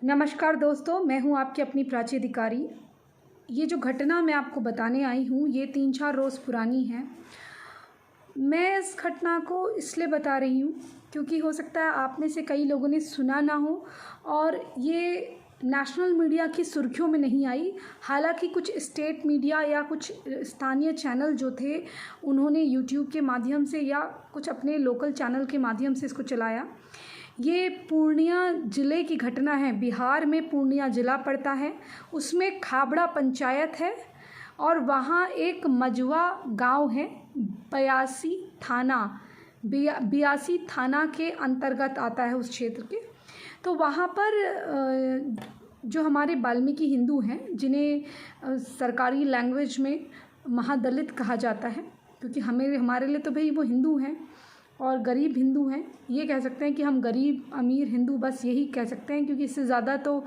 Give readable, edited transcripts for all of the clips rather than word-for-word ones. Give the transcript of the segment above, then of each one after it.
नमस्कार दोस्तों, मैं हूं आपकी अपनी प्राची अधिकारी। ये जो घटना मैं आपको बताने आई हूं, ये 3-4 रोज़ पुरानी है। मैं इस घटना को इसलिए बता रही हूं क्योंकि हो सकता है आप में से कई लोगों ने सुना ना हो और ये नेशनल मीडिया की सुर्खियों में नहीं आई। हालांकि कुछ स्टेट मीडिया या कुछ स्थानीय चैनल जो थे, उन्होंने यूट्यूब के माध्यम से या कुछ अपने लोकल चैनल के माध्यम से इसको चलाया। ये पूर्णिया ज़िले की घटना है। बिहार में पूर्णिया ज़िला पड़ता है, उसमें खाबड़ा पंचायत है और वहाँ एक मजवा गांव है। बियासी थाना के अंतर्गत आता है उस क्षेत्र के। तो वहाँ पर जो हमारे वाल्मीकि हिंदू हैं, जिन्हें सरकारी लैंग्वेज में महादलित कहा जाता है, क्योंकि हमारे लिए तो भाई वो हिंदू हैं और गरीब हिंदू हैं। ये कह सकते हैं कि हम गरीब अमीर हिंदू, बस यही कह सकते हैं, क्योंकि इससे ज़्यादा तो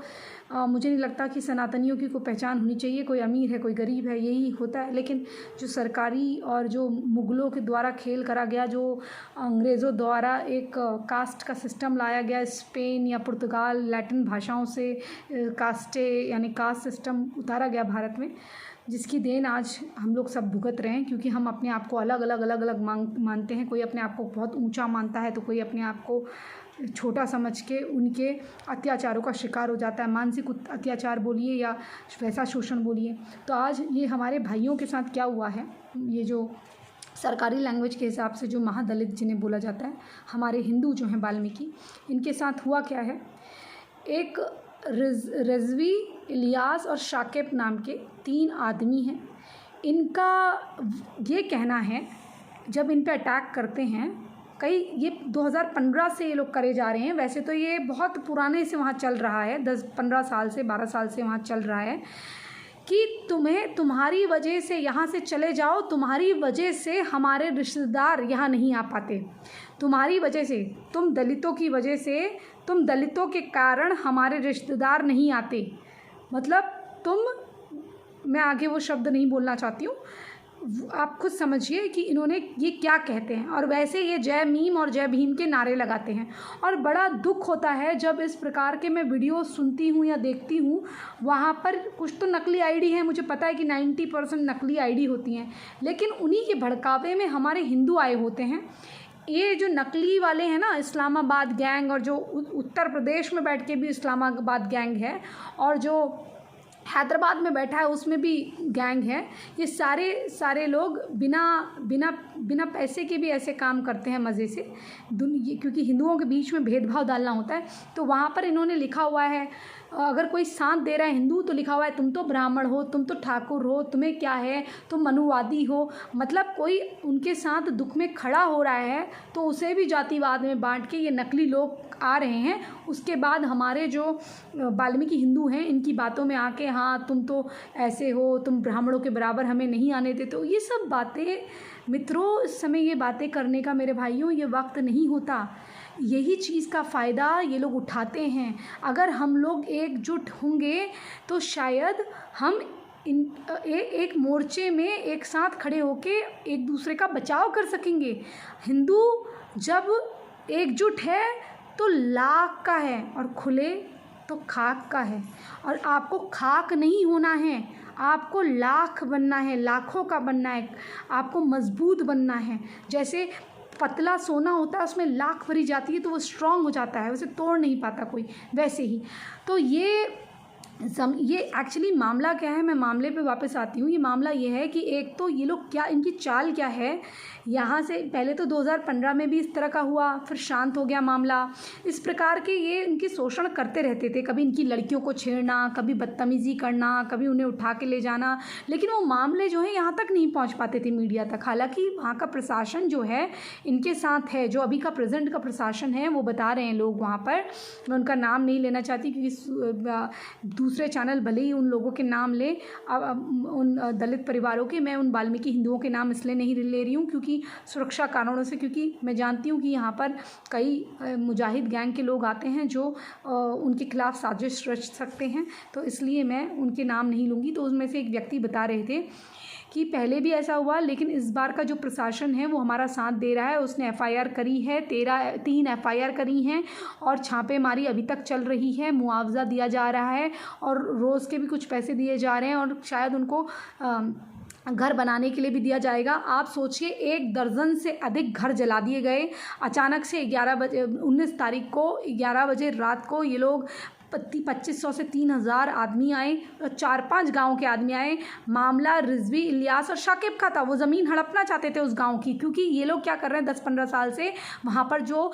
मुझे नहीं लगता कि सनातनियों की कोई पहचान होनी चाहिए। कोई अमीर है, कोई गरीब है, यही होता है। लेकिन जो सरकारी और जो मुग़लों के द्वारा खेल करा गया, जो अंग्रेज़ों द्वारा एक कास्ट का सिस्टम लाया गया, स्पेन या पुर्तगाल लैटिन भाषाओं से कास्टे यानी कास्ट सिस्टम उतारा गया भारत में, जिसकी देन आज हम लोग सब भुगत रहे हैं। क्योंकि हम अपने आप को अलग अलग मानते हैं। कोई अपने आप को बहुत ऊंचा मानता है तो कोई अपने आप को छोटा समझ के उनके अत्याचारों का शिकार हो जाता है। मानसिक अत्याचार बोलिए या वैसा शोषण बोलिए। तो आज ये हमारे भाइयों के साथ क्या हुआ है, ये जो सरकारी लैंग्वेज के हिसाब से जो महादलित जिन्हें बोला जाता है, हमारे हिंदू जो हैं वाल्मीकि, इनके साथ हुआ क्या है। एक रिजवी, इलियास और शाकिब नाम के 3 आदमी हैं। इनका ये कहना है, जब इन पे अटैक करते हैं, ये 2015 से ये लोग करे जा रहे हैं। वैसे तो ये बहुत पुराने से वहाँ चल रहा है, 10-15 साल से 12 साल से वहाँ चल रहा है कि तुम्हारी वजह से यहाँ से चले जाओ, तुम्हारी वजह से हमारे रिश्तेदार यहाँ नहीं आ पाते, तुम्हारी वजह से, तुम दलितों की वजह से, तुम दलितों के कारण हमारे रिश्तेदार नहीं आते। मतलब मैं आगे वो शब्द नहीं बोलना चाहती हूँ, आप खुद समझिए कि इन्होंने ये क्या कहते हैं। और वैसे ये जय मीम और जय भीम के नारे लगाते हैं। और बड़ा दुख होता है जब इस प्रकार के मैं वीडियो सुनती हूँ या देखती हूँ। वहाँ पर कुछ तो नकली आईडी हैं, मुझे पता है कि 90% नकली आईडी होती हैं, लेकिन उन्हीं के भड़कावे में हमारे हिंदू आए होते हैं। ये जो नकली वाले हैं ना, इस्लामाबाद गैंग, और जो उत्तर प्रदेश में बैठ के भी इस्लामाबाद गैंग है, और जो हैदराबाद में बैठा है उसमें भी गैंग है। ये सारे लोग बिना पैसे के भी ऐसे काम करते हैं मज़े से, क्योंकि हिंदुओं के बीच में भेदभाव डालना होता है। तो वहाँ पर इन्होंने लिखा हुआ है, अगर कोई साथ दे रहा है हिंदू, तो लिखा हुआ है तुम तो ब्राह्मण हो, तुम तो ठाकुर हो, तुम्हें क्या है, तुम मनुवादी हो। मतलब कोई उनके साथ दुख में खड़ा हो रहा है तो उसे भी जातिवाद में बांट के ये नकली लोग आ रहे हैं। उसके बाद हमारे जो वाल्मीकि हिंदू हैं, इनकी बातों में आके, हाँ तुम तो ऐसे हो, तुम ब्राह्मणों के बराबर हमें नहीं आने देते। तो ये सब बातें मित्रों, इस समय ये बातें करने का मेरे भाइयों ये वक्त नहीं होता। यही चीज़ का फ़ायदा ये लोग उठाते हैं। अगर हम लोग एकजुट होंगे तो शायद हम एक मोर्चे में एक साथ खड़े होके एक दूसरे का बचाव कर सकेंगे। हिंदू जब एकजुट है तो लाख का है और खुले तो खाक का है। और आपको खाक नहीं होना है, आपको लाख बनना है, लाखों का बनना है, आपको मजबूत बनना है। जैसे पतला सोना होता है, उसमें लाख भरी जाती है तो वो स्ट्रांग हो जाता है, उसे तोड़ नहीं पाता कोई। वैसे ही तो ये एक्चुअली मामला क्या है, मैं मामले पे वापस आती हूँ। ये मामला ये है कि एक तो ये लोग क्या, इनकी चाल क्या है। यहाँ से पहले तो 2015 में भी इस तरह का हुआ, फिर शांत हो गया मामला। इस प्रकार के ये इनकी शोषण करते रहते थे। कभी इनकी लड़कियों को छेड़ना, कभी बदतमीज़ी करना, कभी उन्हें उठा के ले जाना। लेकिन वो मामले जो है यहाँ तक नहीं पहुँच पाते थे, मीडिया तक। हालाँकि वहाँ का प्रशासन जो है इनके साथ है, जो अभी का प्रेजेंट का प्रशासन है, वो बता रहे हैं लोग वहाँ पर। मैं उनका नाम नहीं लेना चाहती क्योंकि दूसरे चैनल भले ही उन लोगों के नाम ले, उन दलित परिवारों के, मैं उन वाल्मीकि हिंदुओं के नाम इसलिए नहीं ले रही हूँ क्योंकि सुरक्षा कारणों से। क्योंकि मैं जानती हूँ कि यहाँ पर कई मुजाहिद गैंग के लोग आते हैं जो उनके खिलाफ साजिश रच सकते हैं, तो इसलिए मैं उनके नाम नहीं लूँगी। तो उसमें से एक व्यक्ति बता रहे थे कि पहले भी ऐसा हुआ, लेकिन इस बार का जो प्रशासन है वो हमारा साथ दे रहा है। उसने एफआईआर करी है, 3 एफआईआर करी हैं और छापेमारी अभी तक चल रही है। मुआवजा दिया जा रहा है और रोज़ के भी कुछ पैसे दिए जा रहे हैं और शायद उनको घर बनाने के लिए भी दिया जाएगा। आप सोचिए, 1 दर्जन से अधिक घर जला दिए गए अचानक से। 11 बजे 19 तारीख को 11 बजे रात को ये लोग 2500 से 3000 आदमी आए, 4-5 गाँव के आदमी आए। मामला रिजवी, इलियास और शाकिब का था। वो ज़मीन हड़पना चाहते थे उस गांव की, क्योंकि ये लोग क्या कर रहे हैं 10-15 साल से वहाँ पर जो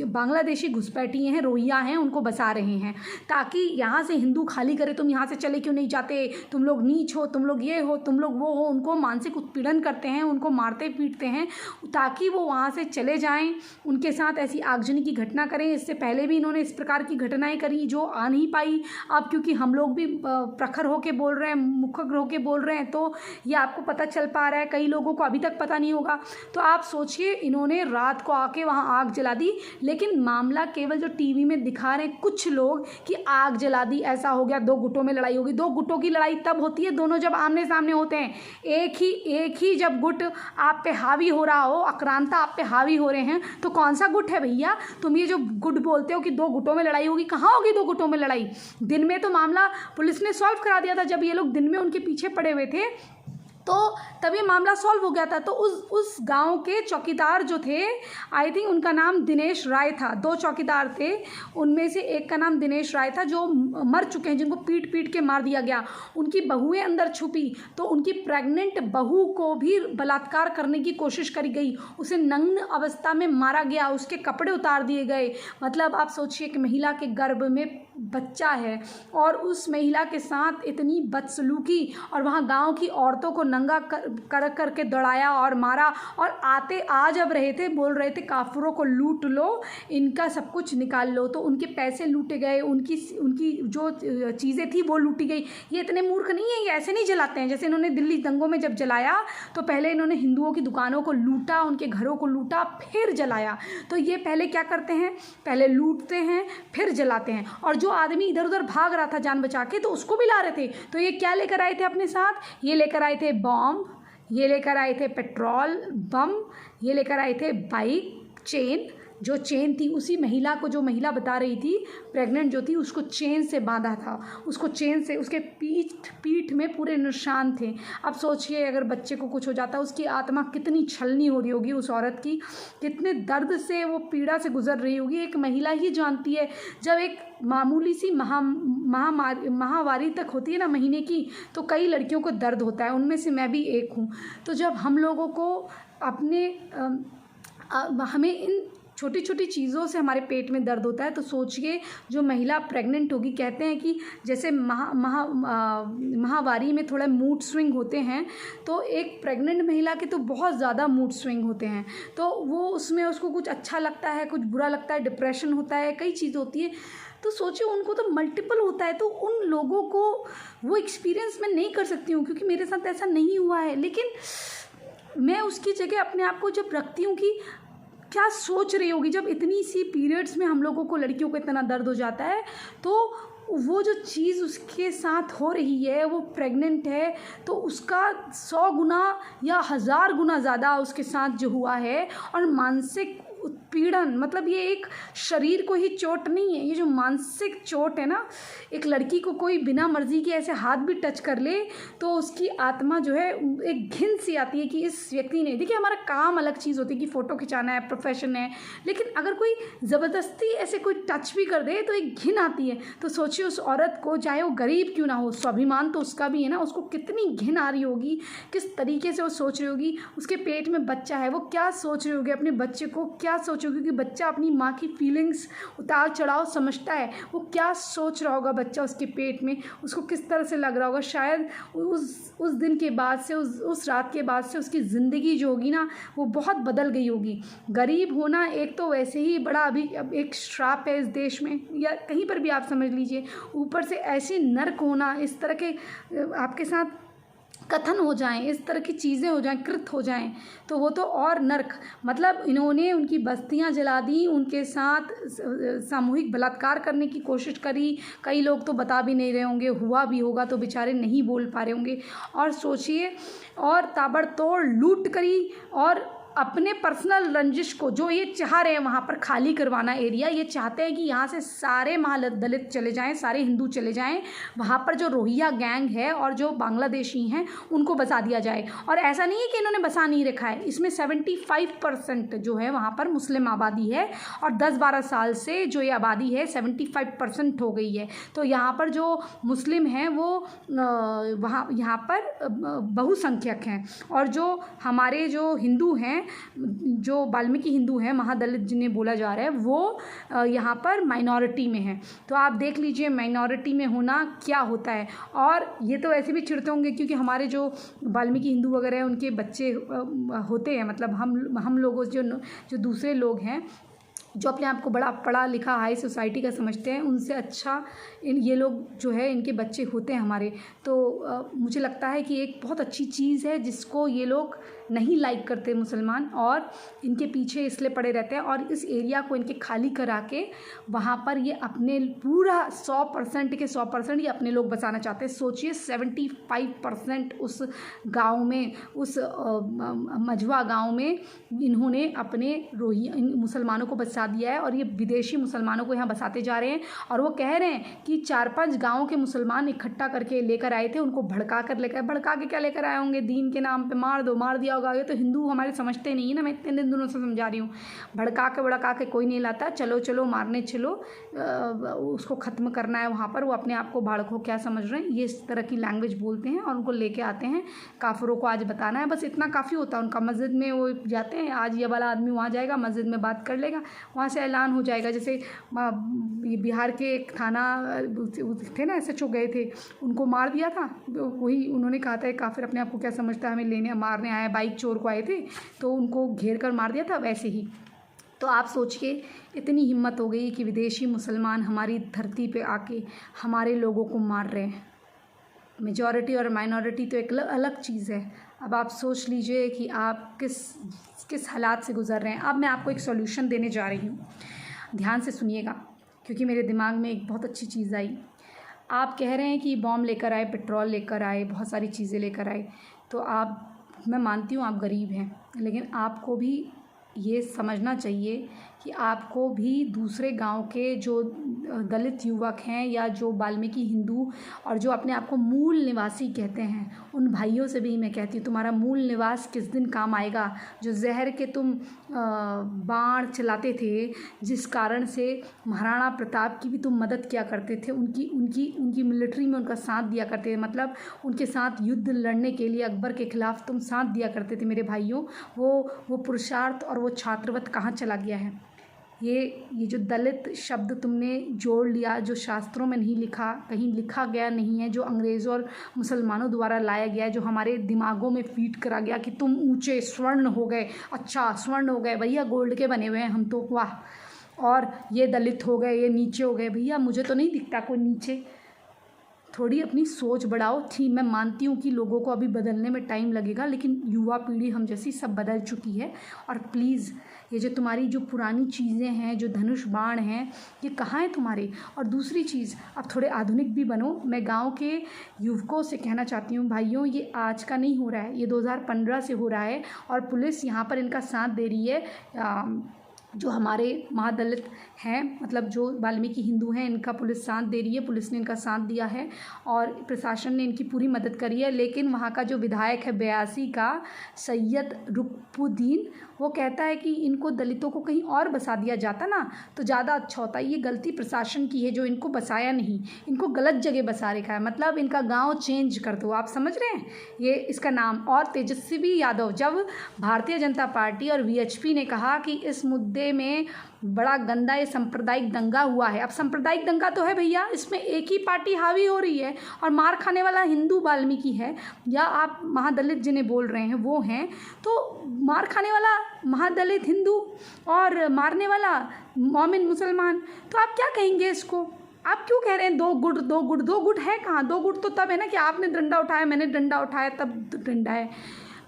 बांग्लादेशी घुसपैठी हैं, रोहिंग्या हैं, उनको बसा रहे हैं ताकि यहाँ से हिंदू खाली करे। तुम यहाँ से चले क्यों नहीं जाते, तुम लोग नीच हो, तुम लोग ये हो, तुम लोग वो हो। उनको मानसिक उत्पीड़न करते हैं, उनको मारते पीटते हैं ताकि वो वहाँ से चले जाएँ, उनके साथ ऐसी आगजनी की घटना करें। इससे पहले भी इन्होंने इस प्रकार की घटनाएं करी जो आ नहीं पाई। अब क्योंकि हम लोग भी प्रखर होके बोल रहे हैं, मुखर होके बोल रहे हैं, तो ये आपको पता चल पा रहा है। कई लोगों को अभी तक पता नहीं होगा। तो आप सोचिए, इन्होंने रात को आके वहाँ आग जला दी, लेकिन मामला केवल जो टीवी में दिखा रहे हैं कुछ लोग कि आग जला दी, ऐसा हो गया, 2 गुटों में लड़ाई होगी। 2 गुटों की लड़ाई तब होती है दोनों जब आमने सामने होते हैं। एक ही जब गुट आप पे हावी हो रहा हो, आक्रांता आप पे हावी हो रहे हैं, तो कौन सा गुट है भैया? तुम ये जो गुट बोलते हो कि 2 गुटों में लड़ाई होगी, कहाँ होगी 2 गुटों में लड़ाई? दिन में तो मामला पुलिस ने सॉल्व करा दिया था, जब ये लोग दिन में उनके पीछे पड़े हुए थे तो तब ये मामला सॉल्व हो गया था। तो उस गांव के चौकीदार जो थे, आई थिंक उनका नाम दिनेश राय था। 2 चौकीदार थे, उनमें से एक का नाम दिनेश राय था जो मर चुके हैं, जिनको पीट पीट के मार दिया गया। उनकी बहुएं अंदर छुपी तो उनकी प्रेग्नेंट बहू को भी बलात्कार करने की कोशिश करी गई, उसे नग्न अवस्था में मारा गया, उसके कपड़े उतार दिए गए। मतलब आप सोचिए कि महिला के गर्भ में बच्चा है और उस महिला के साथ इतनी बदसलूकी, और वहाँ गांव की औरतों को नंगा कर करके दौड़ाया और मारा। और आ जब रहे थे, बोल रहे थे काफिरों को लूट लो, इनका सब कुछ निकाल लो। तो उनके पैसे लूटे गए, उनकी जो चीज़ें थी वो लूटी गई। ये इतने मूर्ख नहीं है, ये ऐसे नहीं जलाते हैं। जैसे इन्होंने दिल्ली दंगों में जब जलाया तो पहले इन्होंने हिंदुओं की दुकानों को लूटा, उनके घरों को लूटा, फिर जलाया। तो ये पहले क्या करते हैं, पहले लूटते हैं फिर जलाते हैं। और जो आदमी इधर उधर भाग रहा था जान बचा के, तो उसको भी ला रहे थे। तो ये क्या लेकर आए थे अपने साथ? ये लेकर आए थे बॉम्ब, ये लेकर आए थे पेट्रोल बम, ये लेकर आए थे बाइक चेन। जो चेन थी उसी महिला को, जो महिला बता रही थी प्रेग्नेंट जो थी, उसको चेन से बांधा था। उसको चेन से, उसके पीठ में पूरे निशान थे। अब सोचिए, अगर बच्चे को कुछ हो जाता, उसकी आत्मा कितनी छलनी हो रही होगी उस औरत की, कितने दर्द से वो पीड़ा से गुजर रही होगी। एक महिला ही जानती है। जब एक मामूली सी माहवारी तक होती है ना महीने की, तो कई लड़कियों को दर्द होता है, उनमें से मैं भी एक हूँ। तो जब हम लोगों को अपने हमें इन छोटी छोटी चीज़ों से हमारे पेट में दर्द होता है, तो सोचिए जो महिला प्रेग्नेंट होगी, कहते हैं कि जैसे माहवारी में थोड़ा मूड स्विंग होते हैं, तो एक प्रेग्नेंट महिला के तो बहुत ज़्यादा मूड स्विंग होते हैं। तो वो उसमें उसको कुछ अच्छा लगता है, कुछ बुरा लगता है, डिप्रेशन होता है, कई चीज़ होती है। तो सोचिए उनको तो मल्टीपल होता है। तो उन लोगों को वो एक्सपीरियंस मैं नहीं कर सकती हूँ, क्योंकि मेरे साथ ऐसा नहीं हुआ है। लेकिन मैं उसकी जगह अपने आप को जब रखती हूँ कि क्या सोच रही होगी जब इतनी सी पीरियड्स में हम लोगों को, लड़कियों को इतना दर्द हो जाता है, तो वो जो चीज़ उसके साथ हो रही है, वो प्रेग्नेंट है, तो उसका 100 गुना या 1000 गुना ज़्यादा उसके साथ जो हुआ है। और मानसिक उत्पीड़न, मतलब ये एक शरीर को ही चोट नहीं है, ये जो मानसिक चोट है ना, एक लड़की को कोई बिना मर्जी के ऐसे हाथ भी टच कर ले तो उसकी आत्मा जो है, एक घिन सी आती है कि इस व्यक्ति ने, देखिए हमारा काम अलग चीज़ होती है कि फ़ोटो खिंचाना है, प्रोफेशन है, लेकिन अगर कोई ज़बरदस्ती ऐसे कोई टच भी कर दे तो एक घिन आती है। तो सोचिए उस औरत को, चाहे वो गरीब क्यों ना हो, स्वाभिमान तो उसका भी है ना, उसको कितनी घिन आ रही होगी, किस तरीके से वो सोच रही होगी। उसके पेट में बच्चा है, वो क्या सोच रही होगी, अपने बच्चे को क्या सोच रही होगी, कि बच्चा अपनी माँ की फीलिंग्स उतार चढ़ाव समझता है, वो क्या सोच रहा होगा बच्चा उसके पेट में, उसको किस तरह से लग रहा होगा। शायद उस दिन के बाद से, उस रात के बाद से उसकी ज़िंदगी जो होगी ना, वो बहुत बदल गई होगी। गरीब होना एक तो वैसे ही बड़ा अभी अब एक श्राप है इस देश में, या कहीं पर भी आप समझ लीजिए, ऊपर से ऐसे नर्क होना, इस तरह के आपके साथ कथन हो जाएं, इस तरह की चीज़ें हो जाएं, कृत हो जाएं, तो वो तो और नर्क। मतलब इन्होंने उनकी बस्तियां जला दी, उनके साथ सामूहिक बलात्कार करने की कोशिश करी। कई लोग तो बता भी नहीं रहे होंगे, हुआ भी होगा तो बेचारे नहीं बोल पा रहे होंगे। और सोचिए, और ताबड़तोड़ लूट करी, और अपने पर्सनल रंजिश को जो ये चाह रहे हैं वहाँ पर खाली करवाना एरिया, ये चाहते हैं कि यहाँ से सारे दलित चले जाएं, सारे हिंदू चले जाएं, वहाँ पर जो रोहिंग्या गैंग है और जो बांग्लादेशी हैं उनको बसा दिया जाए। और ऐसा नहीं है कि इन्होंने बसा नहीं रखा है, इसमें 75% जो है वहाँ पर मुस्लिम आबादी है, और 10-12 साल से जो ये आबादी है 75% हो गई है। तो यहाँ पर जो मुस्लिम हैं वो वहाँ यहाँ पर बहुसंख्यक हैं, और जो हमारे जो हिंदू हैं, जो वाल्मीकि हिंदू हैं, महादलित जिन्हें बोला जा रहा है, वो यहाँ पर माइनॉरिटी में है। तो आप देख लीजिए माइनॉरिटी में होना क्या होता है। और ये तो ऐसे भी चिढ़ते होंगे क्योंकि हमारे जो वाल्मीकि हिंदू वगैरह हैं उनके बच्चे होते हैं, मतलब हम लोगों जो दूसरे लोग हैं जो अपने आप को बड़ा पढ़ा लिखा हाई सोसाइटी का समझते हैं, उनसे अच्छा ये लोग जो है इनके बच्चे होते हैं हमारे। तो मुझे लगता है कि एक बहुत अच्छी चीज़ है जिसको ये लोग नहीं लाइक करते मुसलमान, और इनके पीछे इसलिए पड़े रहते हैं। और इस एरिया को इनके खाली करा के वहाँ पर ये अपने पूरा 100% के 100% ये अपने लोग बसाना चाहते हैं। सोचिए 75% उस गांव में, उस मझवा गांव में इन्होंने अपने मुसलमानों को बसा दिया है, और ये विदेशी मुसलमानों को यहाँ बसाते जा रहे हैं। और वो कह रहे हैं कि 4-5 गाँव के मुसलमान इकट्ठा करके लेकर आए थे, उनको भड़का के क्या लेकर आए होंगे, दीन के नाम पे मार दिया होगा। ये तो हिंदू हमारे समझते नहीं है ना, मैं इतने दिनों से समझा रही हूँ। भड़का के कोई नहीं लाता, चलो मारने चलो, उसको ख़त्म करना है वहाँ पर। वो अपने आप को भाड़को क्या समझ रहे हैं, ये इस तरह की लैंग्वेज बोलते हैं, और उनको लेके आते हैं काफिरों को आज बताना है, बस इतना काफ़ी होता है उनका। मस्जिद में वो जाते हैं, आज ये वाला आदमी वहाँ जाएगा, मस्जिद में बात कर लेगा, वहाँ से ऐलान हो जाएगा। जैसे बिहार के एक थाना थे ना, SHO गए थे, उनको मार दिया था, वही उन्होंने कहा था काफिर अपने आप को क्या समझता है, हमें लेने मारने आया, बाइक चोर को आए थे तो उनको घेर कर मार दिया था, वैसे ही। तो आप सोचिए, इतनी हिम्मत हो गई कि विदेशी मुसलमान हमारी धरती पे आके हमारे लोगों को मार रहे हैं। मेजॉरिटी और माइनॉरिटी तो एक अलग चीज़ है। अब आप सोच लीजिए कि आप किस हालात से गुज़र रहे हैं। अब मैं आपको एक सॉल्यूशन देने जा रही हूँ, ध्यान से सुनिएगा, क्योंकि मेरे दिमाग में एक बहुत अच्छी चीज़ आई। आप कह रहे हैं कि बॉम्ब लेकर आए, पेट्रोल लेकर आए, बहुत सारी चीज़ें लेकर आए, तो मैं मानती हूँ आप गरीब हैं, लेकिन आपको भी ये समझना चाहिए कि आपको भी दूसरे गांव के जो दलित युवक हैं, या जो वाल्मीकि हिंदू और जो अपने आप को मूल निवासी कहते हैं, उन भाइयों से भी मैं कहती हूँ, तुम्हारा मूल निवास किस दिन काम आएगा। जो जहर के तुम बाण चलाते थे, जिस कारण से महाराणा प्रताप की भी तुम मदद किया करते थे, उनकी मिलिट्री में उनका साथ दिया करते थे, मतलब उनके साथ युद्ध लड़ने के लिए अकबर के खिलाफ तुम साथ दिया करते थे मेरे भाइयों, वो पुरुषार्थ और वो छात्रवत कहाँ चला गया है। ये जो दलित शब्द तुमने जोड़ लिया, जो शास्त्रों में नहीं लिखा, कहीं लिखा गया नहीं है, जो अंग्रेज़ों और मुसलमानों द्वारा लाया गया है, जो हमारे दिमागों में फीड करा गया कि तुम ऊंचे स्वर्ण हो गए, अच्छा स्वर्ण हो गए भैया, गोल्ड के बने हुए हैं हम तो, वाह, और ये दलित हो गए, ये नीचे हो गए। भैया मुझे तो नहीं दिखता कोई नीचे। थोड़ी अपनी सोच बढ़ाओ। थी मैं मानती हूँ कि लोगों को अभी बदलने में टाइम लगेगा, लेकिन युवा पीढ़ी हम जैसी सब बदल चुकी है। और प्लीज़ ये जो तुम्हारी जो पुरानी चीज़ें हैं, जो धनुष बाण हैं, ये कहाँ है तुम्हारे। और दूसरी चीज़, अब थोड़े आधुनिक भी बनो। मैं गांव के युवकों से कहना चाहती हूँ, भाइयों ये आज का नहीं हो रहा है, ये 2015 से हो रहा है, और पुलिस यहाँ पर इनका साथ दे रही है। जो हमारे महादलित हैं, मतलब जो वाल्मीकि हिंदू हैं, इनका पुलिस साथ दे रही है, पुलिस ने इनका साथ दिया है और प्रशासन ने इनकी पूरी मदद करी है। लेकिन वहाँ का जो विधायक है 82 का, सैयद रुकपुद्दीन, वो कहता है कि इनको दलितों को कहीं और बसा दिया जाता ना तो ज़्यादा अच्छा होता। ये गलती प्रशासन की है जो इनको बसाया नहीं, इनको गलत जगह बसा रखा है, मतलब इनका गांव चेंज कर दो। आप समझ रहे हैं ये इसका नाम। और तेजस्वी यादव, जब भारतीय जनता पार्टी और VHP ने कहा कि इस मुद्दे में बड़ा गंदा ये सांप्रदायिक दंगा हुआ है। अब सांप्रदायिक दंगा तो है भैया, इसमें एक ही पार्टी हावी हो रही है और मार खाने वाला हिंदू वाल्मीकि है, या आप महादलित जिन्हें बोल रहे हैं वो हैं। तो मार खाने वाला महादलित हिंदू और मारने वाला मोमिन मुसलमान, तो आप क्या कहेंगे इसको। आप क्यों कह रहे हैं 2 गुट 2 गुट? 2 गुट है कहाँ? 2 गुट तो तब है ना कि आपने डंडा उठाया, मैंने डंडा उठाया, तब डंडा है।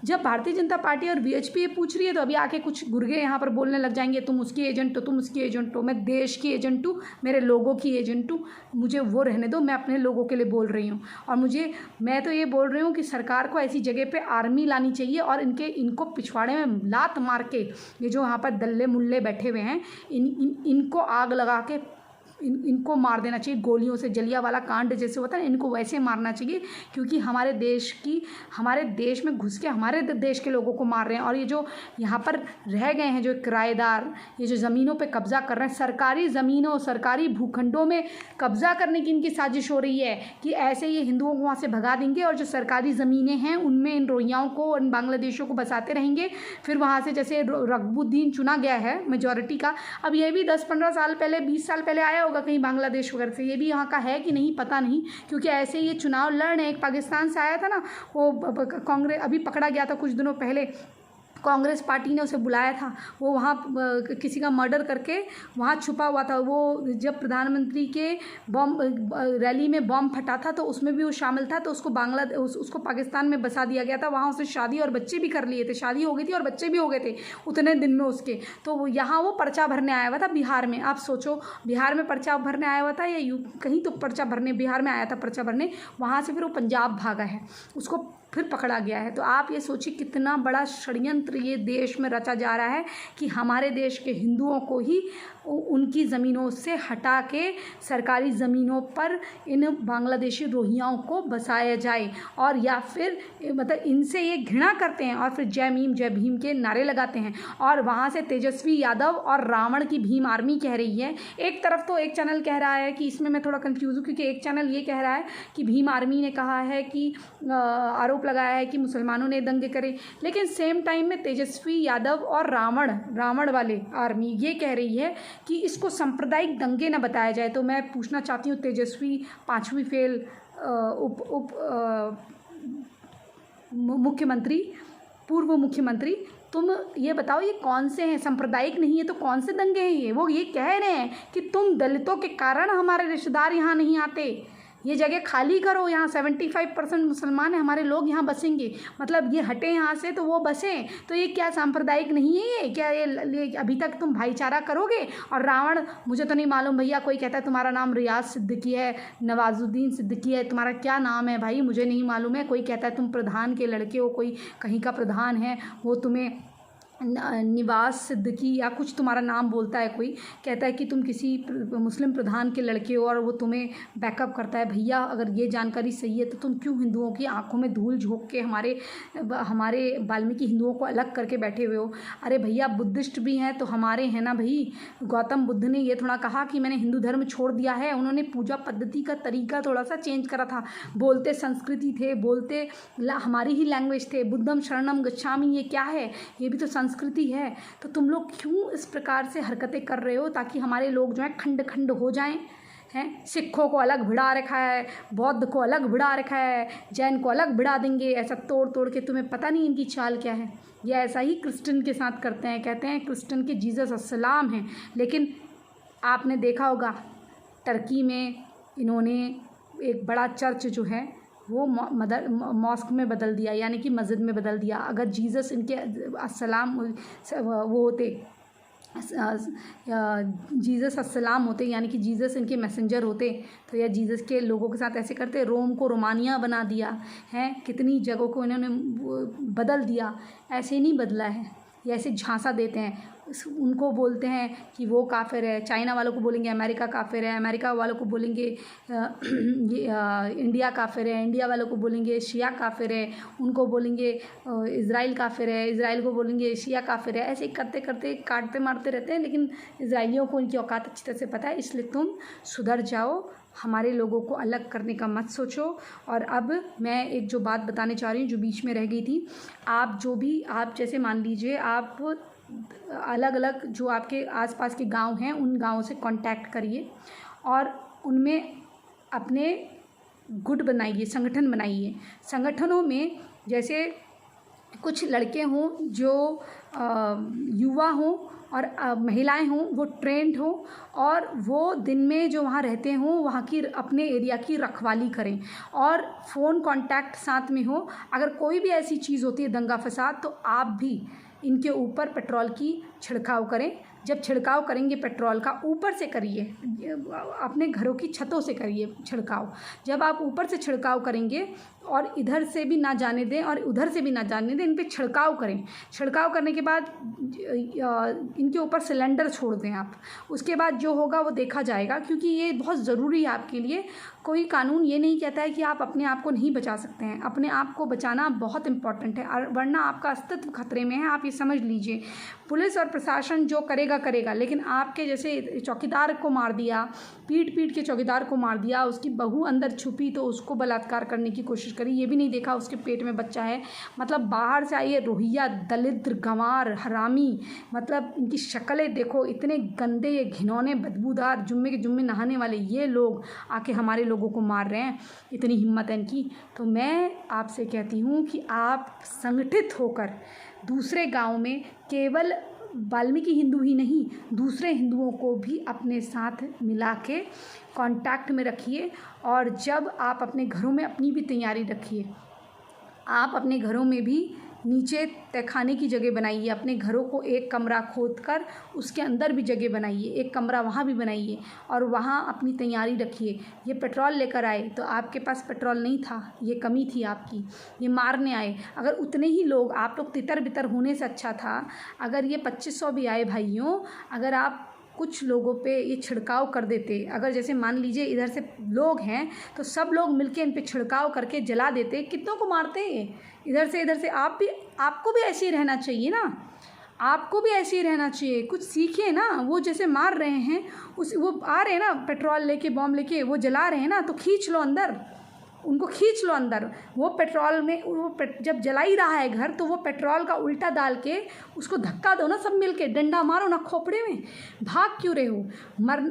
जब भारतीय जनता पार्टी और वीएचपी ये पूछ रही है तो अभी आके कुछ गुर्गे यहाँ पर बोलने लग जाएंगे, तुम उसकी एजेंट हो, तुम उसकी एजेंट हो। मैं देश की एजेंट हूँ, मेरे लोगों की एजेंट हूँ, मुझे वो रहने दो, मैं अपने लोगों के लिए बोल रही हूँ। और मैं तो ये बोल रही हूँ कि सरकार को ऐसी जगह पे आर्मी लानी चाहिए और इनको पिछवाड़े में लात मार के, ये जो यहाँ पर दल्ले मुल्ले बैठे हुए हैं, इनको आग लगा के इनको मार देना चाहिए गोलियों से। जलियांवाला कांड जैसे होता है ना, इनको वैसे मारना चाहिए, क्योंकि हमारे देश में घुस के हमारे देश के लोगों को मार रहे हैं। और ये जो यहाँ पर रह गए हैं, जो किराएदार, ये जो ज़मीनों पे कब्जा कर रहे हैं, सरकारी ज़मीनों, सरकारी भूखंडों में कब्जा करने की इनकी साजिश हो रही है कि ऐसे ये हिंदुओं को वहाँ से भगा देंगे और जो सरकारी ज़मीनें हैं उनमें इन रोहिंग्याओं को, इन बांग्लादेशियों को बसाते रहेंगे। फिर वहाँ से जैसे रगबुद्दीन चुना गया है मेजॉरिटी का, अब ये भी 10-15 साल पहले, 20 साल पहले आया होगा कहीं बांग्लादेश वगैरह से, ये भी यहाँ का है कि नहीं पता नहीं, क्योंकि ऐसे ये चुनाव लड़ रहे हैं। एक पाकिस्तान से आया था ना, वो कांग्रेस, अभी पकड़ा गया था कुछ दिनों पहले, कांग्रेस पार्टी ने उसे बुलाया था, वो वहाँ किसी का मर्डर करके वहाँ छुपा हुआ था। वो जब प्रधानमंत्री के रैली में बम फटा था तो उसमें भी वो शामिल था, तो उसको पाकिस्तान में बसा दिया गया था। वहाँ उसने शादी और बच्चे भी कर लिए थे, शादी हो गई थी और बच्चे भी हो गए थे उतने दिन में उसके। तो यहाँ वो पर्चा भरने आया हुआ था बिहार में। आप सोचो, बिहार में पर्चा भरने आया हुआ था या कहीं तो पर्चा भरने बिहार में आया था पर्चा भरने, वहाँ से फिर वो पंजाब भागा है, उसको फिर पकड़ा गया है। तो आप ये सोचिए कितना बड़ा षड्यंत्र ये देश में रचा जा रहा है कि हमारे देश के हिंदुओं को ही उनकी ज़मीनों से हटा के सरकारी ज़मीनों पर इन बांग्लादेशी रोहिंग्याओं को बसाया जाए, और या फिर मतलब इनसे ये घृणा करते हैं और फिर जय भीम के नारे लगाते हैं। और वहाँ से तेजस्वी यादव और रावण की भीम आर्मी कह रही है। एक तरफ तो एक चैनल कह रहा है कि, इसमें मैं थोड़ा कंफ्यूज हूँ, क्योंकि एक चैनल ये कह रहा है कि भीम आर्मी ने कहा है कि आरोप लगाया है कि मुसलमानों ने दंगे करे, लेकिन सेम टाइम में तेजस्वी यादव और रावण वाले आर्मी ये कह रही है कि इसको सांप्रदायिक दंगे न बताया जाए। तो मैं पूछना चाहती हूँ तेजस्वी 5वीं फेल मुख्यमंत्री, पूर्व मुख्यमंत्री, तुम ये बताओ ये कौन से हैं? सांप्रदायिक नहीं है तो कौन से दंगे हैं ये? वो ये कह रहे हैं कि तुम दलितों के कारण हमारे रिश्तेदार यहाँ नहीं आते, ये जगह खाली करो, यहाँ 75% मुसलमान है, हमारे लोग यहाँ बसेंगे, मतलब ये हटे यहाँ से तो वो बसें। तो ये क्या सांप्रदायिक नहीं है? ये क्या ये अभी तक तुम भाईचारा करोगे? और रावण, मुझे तो नहीं मालूम भैया, कोई कहता है तुम्हारा नाम रियाज सिद्दीकी है, नवाजुद्दीन सिद्दीकी है, तुम्हारा क्या नाम है भाई? मुझे नहीं मालूम है। कोई कहता है तुम प्रधान के लड़के हो, कोई कहीं का प्रधान है, वो तुम्हें निवास सिद्दीकी या कुछ तुम्हारा नाम बोलता है, कोई कहता है कि तुम किसी मुस्लिम प्रधान के लड़के हो और वो तुम्हें बैकअप करता है। भैया अगर ये जानकारी सही है तो तुम क्यों हिंदुओं की आंखों में धूल झोंक के हमारे वाल्मीकि हिंदुओं को अलग करके बैठे हुए हो? अरे भैया बुद्धिस्ट भी हैं तो हमारे हैं ना भाई। गौतम बुद्ध ने ये थोड़ा कहा कि मैंने हिंदू धर्म छोड़ दिया है, उन्होंने पूजा पद्धति का तरीका थोड़ा सा चेंज करा था, बोलते संस्कृति थे, बोलते हमारी ही लैंग्वेज थे, बुद्धम शरणम गच्छामि, ये क्या है? ये भी तो संस्कृति है। तो तुम लोग क्यों इस प्रकार से हरकतें कर रहे हो ताकि हमारे लोग जो है खंड खंड हो जाएं? हैं, सिखों को अलग भिड़ा रखा है, बौद्ध को अलग भिड़ा रखा है, जैन को अलग भिड़ा देंगे, ऐसा तोड़ तोड़ के। तुम्हें पता नहीं इनकी चाल क्या है। ये ऐसा ही क्रिश्चियन के साथ करते हैं, कहते हैं क्रिश्चियन के जीसस अस्सलाम हैं, लेकिन आपने देखा होगा टर्की में इन्होंने एक बड़ा चर्च जो है वो मॉस्क में बदल दिया, यानी कि मस्जिद में बदल दिया। अगर जीसस इनके अस्सलाम वो होते, जीसस अस्सलाम होते, यानी कि जीसस इनके मैसेंजर होते, तो या जीसस के लोगों के साथ ऐसे करते? रोम को रोमानिया बना दिया है, कितनी जगहों को इन्होंने बदल दिया। ऐसे नहीं बदला है, ये ऐसे झांसा देते हैं। उनको बोलते हैं कि वो काफिर है, चाइना वालों को बोलेंगे अमेरिका काफिर है, अमेरिका वालों को बोलेंगे इंडिया काफिर है, इंडिया वालों को बोलेंगे शिया काफिर है, उनको बोलेंगे इज़राइल काफिर है, इज़राइल को बोलेंगे शिया काफिर है। ऐसे करते करते काटते मारते रहते हैं, लेकिन इज़राइलियों को इनकी औकात अच्छी तरह से पता है। इसलिए तुम सुधर जाओ, हमारे लोगों को अलग करने का मत सोचो। और अब मैं एक जो बात बताने चाह रही हूँ जो बीच में रह गई थी, आप जैसे मान लीजिए आप अलग अलग जो आपके आसपास के गांव हैं उन गांवों से कांटेक्ट करिए और उनमें अपने गुट बनाइए, संगठन बनाइए। संगठनों में जैसे कुछ लड़के हों जो युवा हों और महिलाएं हों, वो ट्रेंड हों और वो दिन में जो वहाँ रहते हों वहाँ की अपने एरिया की रखवाली करें और फ़ोन कांटेक्ट साथ में हो। अगर कोई भी ऐसी चीज़ होती है दंगा फसाद, तो आप भी इनके ऊपर पेट्रोल की छिड़काव करें। जब छिड़काव करेंगे पेट्रोल का, ऊपर से करिए, अपने घरों की छतों से करिए छिड़काव। जब आप ऊपर से छिड़काव करेंगे और इधर से भी ना जाने दें और उधर से भी ना जाने दें, इन पे छिड़काव करें। छिड़काव करने के बाद इनके ऊपर सिलेंडर छोड़ दें आप। उसके बाद जो होगा वो देखा जाएगा, क्योंकि ये बहुत ज़रूरी है आपके लिए। कोई कानून ये नहीं कहता है कि आप अपने आप को नहीं बचा सकते हैं। अपने आप को बचाना बहुत इम्पॉर्टेंट है, वरना आपका अस्तित्व खतरे में है। आप ये समझ लीजिए, पुलिस और प्रशासन जो करेगा करेगा, लेकिन आपके जैसे चौकीदार को मार दिया, पीट पीट के चौकीदार को मार दिया, उसकी बहू अंदर छुपी तो उसको बलात्कार करने की कोशिश करी, ये भी नहीं देखा उसके पेट में बच्चा है। मतलब बाहर से आइए रोहिया, दलिद्र, गंवार, हरामी, मतलब इनकी शक्लें देखो, इतने गंदे, ये घिनौने, बदबूदार, जुम्मे के जुम्मे नहाने वाले ये लोग आके हमारे लोगों को मार रहे हैं। इतनी हिम्मत है इनकी। तो मैं आपसे कहती हूँ कि आप संगठित होकर दूसरे गांव में केवल वाल्मीकि हिंदू ही नहीं, दूसरे हिंदुओं को भी अपने साथ मिला के कांटेक्ट में रखिए। और जब आप अपने घरों में अपनी भी तैयारी रखिए, आप अपने घरों में भी नीचे तहखाने की जगह बनाइए। अपने घरों को एक कमरा खोद कर उसके अंदर भी जगह बनाइए, एक कमरा वहाँ भी बनाइए और वहाँ अपनी तैयारी रखिए। ये पेट्रोल लेकर आए तो आपके पास पेट्रोल नहीं था, ये कमी थी आपकी। ये मारने आए, अगर उतने ही लोग, आप लोग तितर बितर होने से अच्छा था अगर ये 2500 भी आए भाइयों, अगर आप कुछ लोगों पे ये छिड़काव कर देते। अगर जैसे मान लीजिए इधर से लोग हैं तो सब लोग मिलके इन पे छिड़काव करके जला देते। कितनों को मारते इधर से। आपको भी ऐसे ही रहना चाहिए ना, आपको भी ऐसे ही रहना चाहिए। कुछ सीखिए ना, वो जैसे मार रहे हैं, वो आ रहे हैं ना पेट्रोल लेके, बॉम्ब लेके, वो जला रहे हैं ना, तो खींच लो अंदर, उनको खींच लो अंदर। वो पेट्रोल में जब जला ही रहा है घर, तो वो पेट्रोल का उल्टा डाल के उसको धक्का दो ना, सब मिल के डंडा मारो ना खोपड़े में। भाग क्यों रहे हो?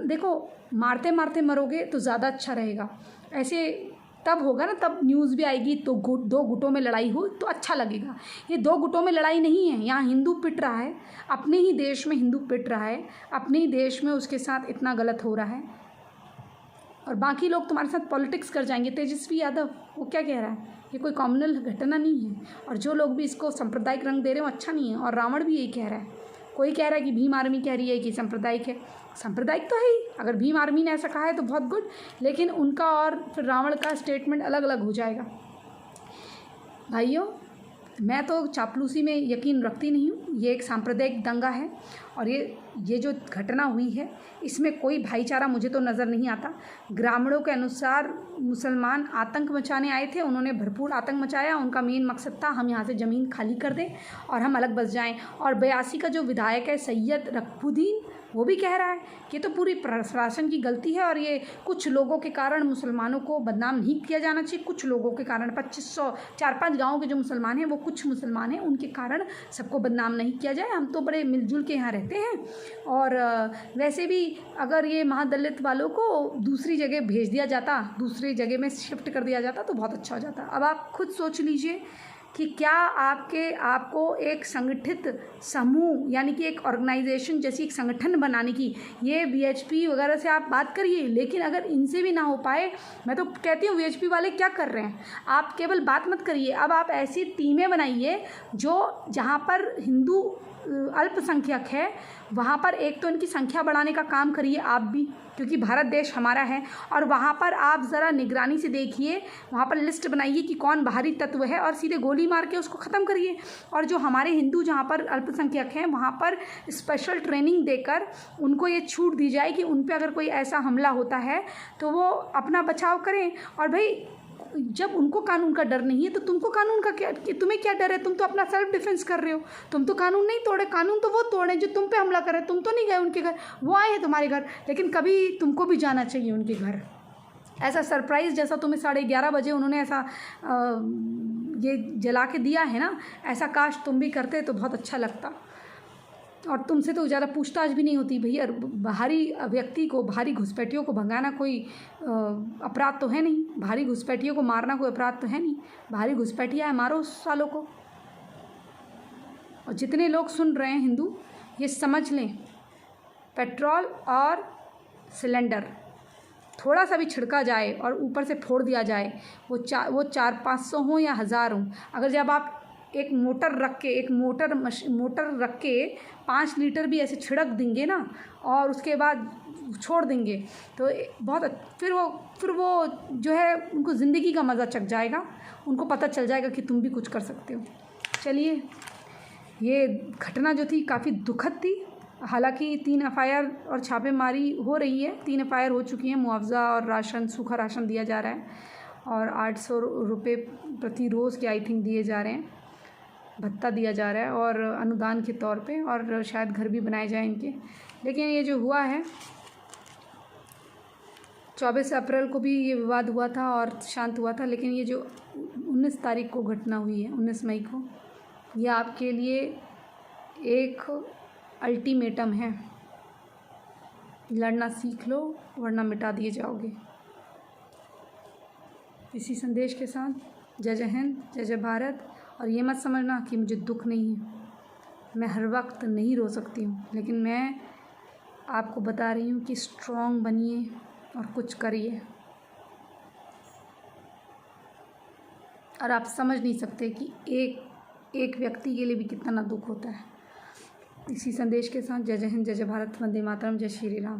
देखो, मारते मारते मरोगे तो ज़्यादा अच्छा रहेगा। ऐसे तब होगा ना, तब न्यूज़ भी आएगी तो दो गुटों में लड़ाई हो तो अच्छा लगेगा। ये दो गुटों में लड़ाई नहीं है, यहाँ हिंदू पिट रहा है, अपने ही देश में हिंदू पिट रहा है, अपने ही देश में उसके साथ इतना गलत हो रहा है और बाकी लोग तुम्हारे साथ पॉलिटिक्स कर जाएंगे। तेजस्वी यादव वो क्या कह रहा है, ये कोई कॉमनल घटना नहीं है। और जो लोग भी इसको सांप्रदायिक रंग दे रहे हो अच्छा नहीं है। और रावण भी यही कह रहा है। कोई कह रहा है कि भीम आर्मी कह रही है कि सांप्रदायिक है। सांप्रदायिक तो है ही, अगर भीम आर्मी ने ऐसा कहा है तो बहुत गुड, लेकिन उनका और फिर रावण का स्टेटमेंट अलग अलग हो जाएगा। भाइयों, मैं तो चापलूसी में यकीन रखती नहीं हूँ। ये एक सांप्रदायिक दंगा है और ये जो घटना हुई है इसमें कोई भाईचारा मुझे तो नज़र नहीं आता। ग्रामीणों के अनुसार मुसलमान आतंक मचाने आए थे, उन्होंने भरपूर आतंक मचाया। उनका मेन मकसद था हम यहाँ से ज़मीन खाली कर दें और हम अलग बस जाएं। और 82 का जो विधायक है सैयद रकबुद्दीन, वो भी कह रहा है कि तो पूरी प्रशासन की गलती है और ये कुछ लोगों के कारण मुसलमानों को बदनाम नहीं किया जाना चाहिए। कुछ लोगों के कारण 2500 4-5 गाँव के जो मुसलमान हैं वो कुछ मुसलमान हैं, उनके कारण सबको बदनाम नहीं किया जाए। हम तो बड़े मिलजुल के यहाँ रहते हैं। और वैसे भी अगर ये महादलित वालों को दूसरी जगह भेज दिया जाता, दूसरी जगह में शिफ्ट कर दिया जाता तो बहुत अच्छा हो जाता। अब आप खुद सोच लीजिए कि क्या आपको एक संगठित समूह यानी कि एक ऑर्गेनाइजेशन जैसी एक संगठन बनाने की, ये वीएचपी वगैरह से आप बात करिए, लेकिन अगर इनसे भी ना हो पाए, मैं तो कहती हूँ वीएचपी वाले क्या कर रहे हैं, आप केवल बात मत करिए। अब आप ऐसी टीमें बनाइए जो जहाँ पर हिंदू अल्पसंख्यक है वहाँ पर एक तो इनकी संख्या बढ़ाने का काम करिए आप भी, क्योंकि भारत देश हमारा है। और वहाँ पर आप ज़रा निगरानी से देखिए, वहाँ पर लिस्ट बनाइए कि कौन बाहरी तत्व है और सीधे गोली मार के उसको ख़त्म करिए। और जो हमारे हिंदू जहाँ पर अल्पसंख्यक हैं वहाँ पर स्पेशल ट्रेनिंग देकर उनको ये छूट दी जाए कि उन पर अगर कोई ऐसा हमला होता है तो वो अपना बचाव करें। और भाई जब उनको कानून का डर नहीं है तो तुमको कानून का क्या, तुम्हें क्या डर है? तुम तो अपना सेल्फ डिफेंस कर रहे हो। तुम तो कानून नहीं तोड़े, कानून तो वो तोड़े जो तुम पे हमला करे। तुम तो नहीं गए उनके घर, वो आए हैं तुम्हारे घर, लेकिन कभी तुमको भी जाना चाहिए उनके घर। ऐसा सरप्राइज़ जैसा तुम्हें 11:30 बजे उन्होंने ऐसा ये जला के दिया है ना, ऐसा काश तुम भी करते तो बहुत अच्छा लगता। और तुमसे तो ज़्यादा पूछताछ भी नहीं होती भैया। बाहरी व्यक्ति को, बाहरी घुसपैठियों को भगाना कोई अपराध तो है नहीं, बाहरी घुसपैठियों को मारना कोई अपराध तो है नहीं। बाहरी घुसपैठिया है, मारो उस सालों को। और जितने लोग सुन रहे हैं हिंदू, ये समझ लें, पेट्रोल और सिलेंडर थोड़ा सा भी छिड़का जाए और ऊपर से फोड़ दिया जाए, वो 400-500 हो या 1000 हो, अगर जब आप एक मोटर रख के 5 लीटर भी ऐसे छिड़क देंगे ना और उसके बाद छोड़ देंगे तो बहुत फिर वो जो है उनको ज़िंदगी का मज़ा चख जाएगा, उनको पता चल जाएगा कि तुम भी कुछ कर सकते हो। चलिए, ये घटना जो थी काफ़ी दुखद थी। हालांकि 3 एफआईआर और छापेमारी हो रही है, 3 एफआईआर हो चुकी हैं, मुआवज़ा और राशन, सूखा राशन दिया जा रहा है और 800 रुपये प्रति रोज़ के आई थिंक दिए जा रहे हैं, भत्ता दिया जा रहा है और अनुदान के तौर पे, और शायद घर भी बनाए जाएं इनके। लेकिन ये जो हुआ है, 24 अप्रैल को भी ये विवाद हुआ था और शांत हुआ था, लेकिन ये जो 19 तारीख को घटना हुई है, 19 मई को, यह आपके लिए एक अल्टीमेटम है। लड़ना सीख लो वरना मिटा दिए जाओगे। इसी संदेश के साथ जय जय हिंद, जय जय भारत। और ये मत समझना कि मुझे दुख नहीं है, मैं हर वक्त नहीं रो सकती हूँ, लेकिन मैं आपको बता रही हूँ कि स्ट्रॉन्ग बनिए और कुछ करिए। और आप समझ नहीं सकते कि एक व्यक्ति के लिए भी कितना दुख होता है। इसी संदेश के साथ जय जय हिंद, जय जय भारत, वंदे मातरम, जय श्री राम।